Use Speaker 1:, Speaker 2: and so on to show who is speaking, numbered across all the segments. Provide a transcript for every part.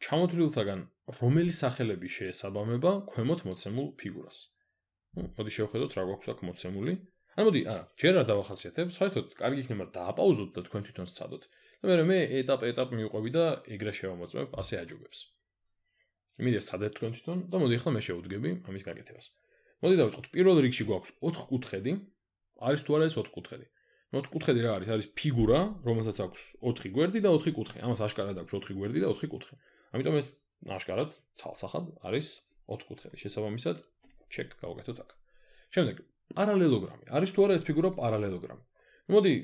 Speaker 1: ჩამოთვლილთაგან რომელი სახელები შეესაბამება ქვემოთ მოცემულ ფიგურას. მოდი შევხედოთ რა გვაქვს აქ მოცემული. მოდი, ჯერ არ დავახასიათებ, საერთოდ კარგი იქნება დააპაუზოთ და თქვენ თვითონ სცადოთ. და მე ეტაპ მივყვები და ეგრე შევამოწმებ, ასე აჯობებს. მიდი სცადეთ თქვენ თვითონ და მოდი ახლა მე შევუდგები ამის გაკეთებას. მოდი დავიწყოთ. პირველ რიგში გვაქვს 4 კუთხედი. არის თუ არა ეს 4 კუთხედი? 4 კუთხედი რა არის? არის ფიგურა, რომელსაც აქვს 4 გვერდი და 4 კუთხე. ამას აშკარად აქვს 4 გვერდი და 4 კუთხე. ამიტომ ეს აშკარად ცალსახად არის 4 კუთხედი. შესაბამისად, ჩეკ გავაკეთოთ აქ. შემდეგ, პარალელოგრამი. არის თუ არა ეს ფიგურა პარალელოგრამი? მოდი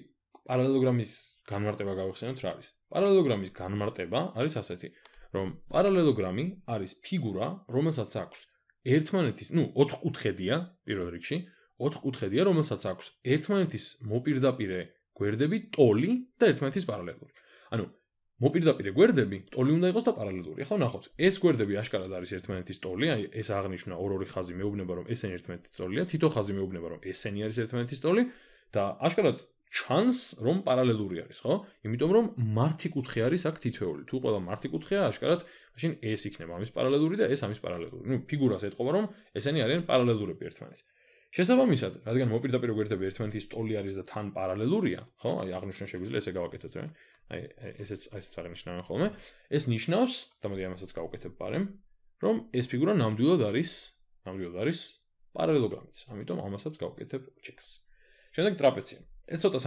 Speaker 1: პარალელოგრამის განმარტება გავიხსენოთ რა არის. პარალელოგრამის განმარტება არის ასეთი, რომ პარალელოგრამი არის ფიგურა, რომელსაც აქვს ერთმანეთის, 4 კუთხედია პირველ რიგში, 4 კუთხედია, რომელსაც აქვს ერთმანეთის მოპირდაპირე გვერდები, ტოლი და ერთმანეთის პარალელური. ანუ მოპირდაპირე გვერდები, ტოლი უნდა იყოს და პარალელური. ახლა ნახოთ, ეს გვერდები აშკარად არის ერთმანეთის ტოლი, აი ეს აღნიშნა ორ-ორი ხაზი მეუბნება, რომ ესენი ერთმანეთის ტოლია, თითო ხაზი მეუბნება, რომ ესენი არის ერთმანეთის ტოლი და აშკარად ჩანს, რომ პარალელური არის, ხო? იმიტომ რომ მართი კუთხე არის აქ თითოეული. თუ ყველა მართი კუთხეა, აშკარად, მაშინ ეს იქნება ამის პარალელური და ეს ამის პარალელური. ფიგურას ეთყობა, რომ ესენი არიან პარალელურები ერთმანეთის. შესაბამისად, რადგან მოპირდაპირე გვერდები ერთმანეთის ტოლი არის და თან პარალელურია, ხო? აი აღნიშნა შეგვიძლია ესე გავაკეთოთ, რა. აი ესეც აღნიშნავენ ხოლმე. ეს ნიშნავს, და მოდი ამასაც გავაკეთებ პარემ, რომ ეს ფიგურა ნამდვილად არის პარალელოგრამიც. ამიტომ ამასაც გავაკეთებ ჩეკს. შემდეგ ტრაპეცია. ეს ცოტა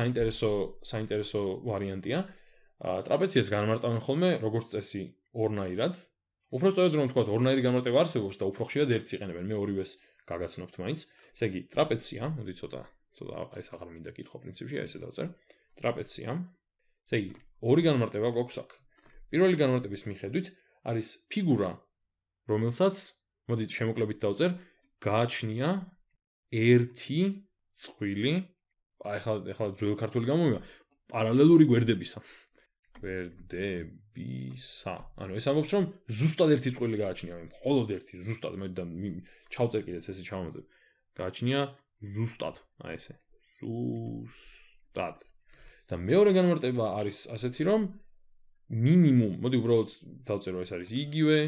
Speaker 1: საინტერესო ვარიანტია. ტრაპეციას განმარტავენ ხოლმე როგორც წესი ორნაირად. უფრო სწორედ რომ ვთქვათ, ორნაირი განმარტება არსებობს და უფრო ხშირად ერთს იყენებენ. მე ორივეს გაგაცნობთ მაინც. ესე იგი, ტრაპეცია, მოდი ცოტა ეს აღარ მინდა კითხვა პრინციპში, აი ესე დავწერ. ტრაპეცია. ესე იგი, ორი განმარტება გვაქვს აქ. პირველი განმარტების მიხედვით არის ფიგურა, რომელსაც, მოდი შემოკლებით დავწერ, გააჩნია ერთი წყვილი, ახლა ძველ ქართული გამომივა, პარალელური გვერდებისა. ანუ ეს ამბობს, რომ ზუსტად ერთი წყვილი გააჩნია, მხოლოდ ერთი, ზუსტად, მე ჩავწერ კიდეც ესე ჩავამოწმებ. გააჩნია ზუსტად, აი ესე. ზუსტად. და მეორე განმარტება არის ასეთი, რომ მინიმუმ, მოდი უბრალოდ დავწერო, ეს არის იგივე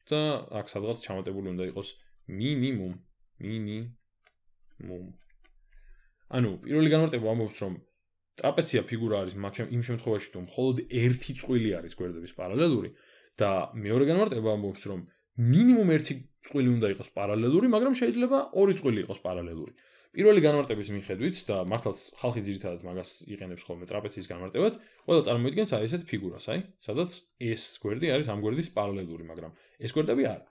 Speaker 1: და აქ სადღაც ჩამატებული უნდა იყოს მინიმუმ. ანუ პირველი განმარტება ამბობს, რომ ტრაპეცია ფიგურა არის, მაგრამ იმ შემთხვევაში, თუ მხოლოდ ერთი წყვილი არის გვერდების პარალელური და მეორე განმარტება ამბობს, რომ მინიმუმ ერთი წყვილი უნდა იყოს პარალელური, მაგრამ შეიძლება ორი წყვილი იყოს პარალელური. პირველი განმარტების მიხედვით და მართლაც ხალხი ძირითადად მაგას იყენებს ხოლმე ტრაპეციის განმარტებად, ყველა წარმოიდგენს აი ესეთ ფიგურას, სადაც ეს გვერდი არის ამ გვერდის პარალელური, მაგრამ ეს გვერდები არა.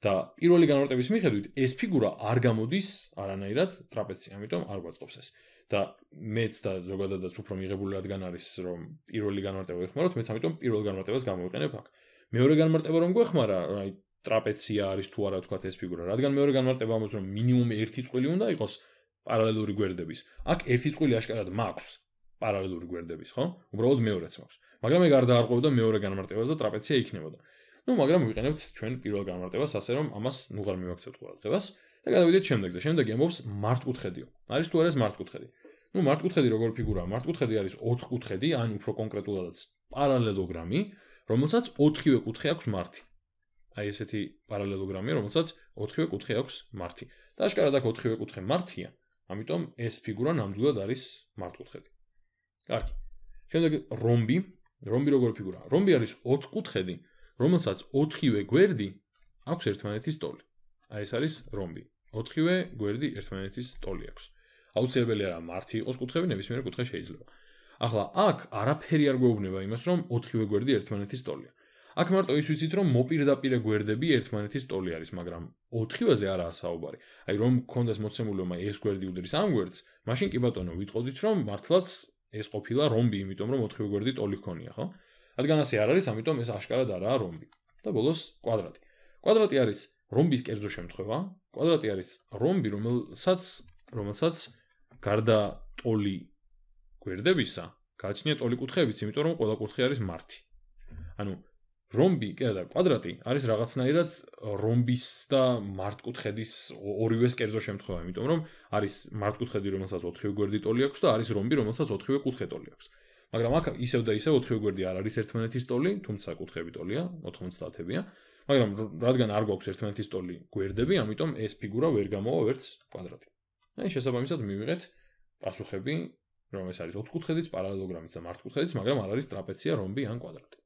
Speaker 1: და პირველი განმარტების მიხედვით ეს ფიგურა არ გამოდის არანაირად ტრაპეცია, ამიტომ არ გვაწყობს ეს. და მეც და ზოგადადაც უფრო მიღებული რადგან არის, რომ პირველი განმარტება ვეხმაროთ, მეც ამიტომ პირველ განმარტებას გამოვიყენებ აქ. მეორე განმარტება რომ გვეხმარა, აი ტრაპეცია არის თუ არა თქვათ ეს ფიგურა, რადგან მეორე განმარტება ამბობს, რომ მინიმუმ ერთი წყვილი უნდა იყოს პარალელური გვერდების. აქ ერთი წყვილი აშკარად მაქვს პარალელური გვერდების, ხო? უბრალოდ მეორეც მაქვს. მაგრამ ეგ არ დაარღვევდა მეორე განმარტებას და ტრაპეცია იქნებოდა. მაგრამ ვიყენებთ ჩვენ პირველ განმარტებას, ასე რომ ამას ნუღარ მივაქცევთ ყურადღებას და გადავიდეთ შემდეგზე. შემდეგი ამბობს მართკუთხედიო. არის თუ არა ეს მართკუთხედი? მართკუთხედი როგორი ფიგურაა? მართკუთხედი არის 4 კუთხედი, ან უფრო კონკრეტულადაც პარალელოგრამი, რომელსაც 4-ვე კუთხე აქვს მართი. აი ესეთი პარალელოგრამია, რომელსაც 4-ვე კუთხე აქვს მართი. და აშკარად აქ 4-ვე კუთხე მართია, ამიტომ ეს ფიგურა ნამდვილად არის მართკუთხედი. კარგი. შემდეგ რომბი. რომბი როგორი ფიგურაა? რომბი არის 4 კუთხედი, რომელსაც 4-ვე გვერდი აქვს ერთმანეთის ტოლი. აი ეს არის რომბი. 4-ვე გვერდი ერთმანეთის ტოლი აქვს. აუცილებელი არა მართი იყოს კუთხეები, ნებისმიერი კუთხე შეიძლება. ახლა აქ არაფერი არ გვეუბნება იმას, რომ 4-ვე გვერდი ერთმანეთის ტოლია. აქ მარტო ის ვიცით, რომ მოპირდაპირე გვერდები ერთმანეთის ტოლი არის, მაგრამ 4-ვეზე არაა საუბარი. აი რომ გქონდეს მოცემული, რომ ეს გვერდი უდრის ამ გვერდს, მაშინ კი ბატონო, ვიტყოდით, რომ მართლაც ეს ყოფილა რომბი, იმიტომ რომ 4-ვე გვერდი ტოლი ჰქონია, ხო? რადგან ასე არ არის, ამიტომ ეს აშკარად არაა რომბი. და ბოლოს კვადრატი. კვადრატი არის რომბის კერძო შემთხვევა. კვადრატი არის რომბი, რომელსაც გარდა ტოლი გვერდებისა, გააჩნია ტოლი კუთხეებიც, იმიტომ რომ ყველა კუთხე არის მართი. ანუ რომბი, და კვადრატი არის რაღაცნაირად რომბის და მართკუთხედის ორივეს კერძო შემთხვევა, იმიტომ რომ არის მართკუთხედი, რომელსაც 4-ვე გვერდი ტოლი აქვს და არის რომბი, რომელსაც 4-ვე კუთხე ტოლი აქვს. მაგრამ აქ ისევ და ისევ 4 გვერდი არ არის ერთმანეთის ტოლი, თუმცა კუთხეები ტოლია, 90-ათებია. მაგრამ რადგან არ გვაქვს ერთმანეთის ტოლი გვერდები, ამიტომ ეს ფიგურა ვერ გამოვა ვერც კვადრატი. აი შესაბამისად მივიღეთ პასუხები, რომ ეს არის ოთხკუთხედიც, პარალელოგრამიც და მართკუთხედიც, მაგრამ არ არის ტრაპეცია, რომბი ან კვადრატი.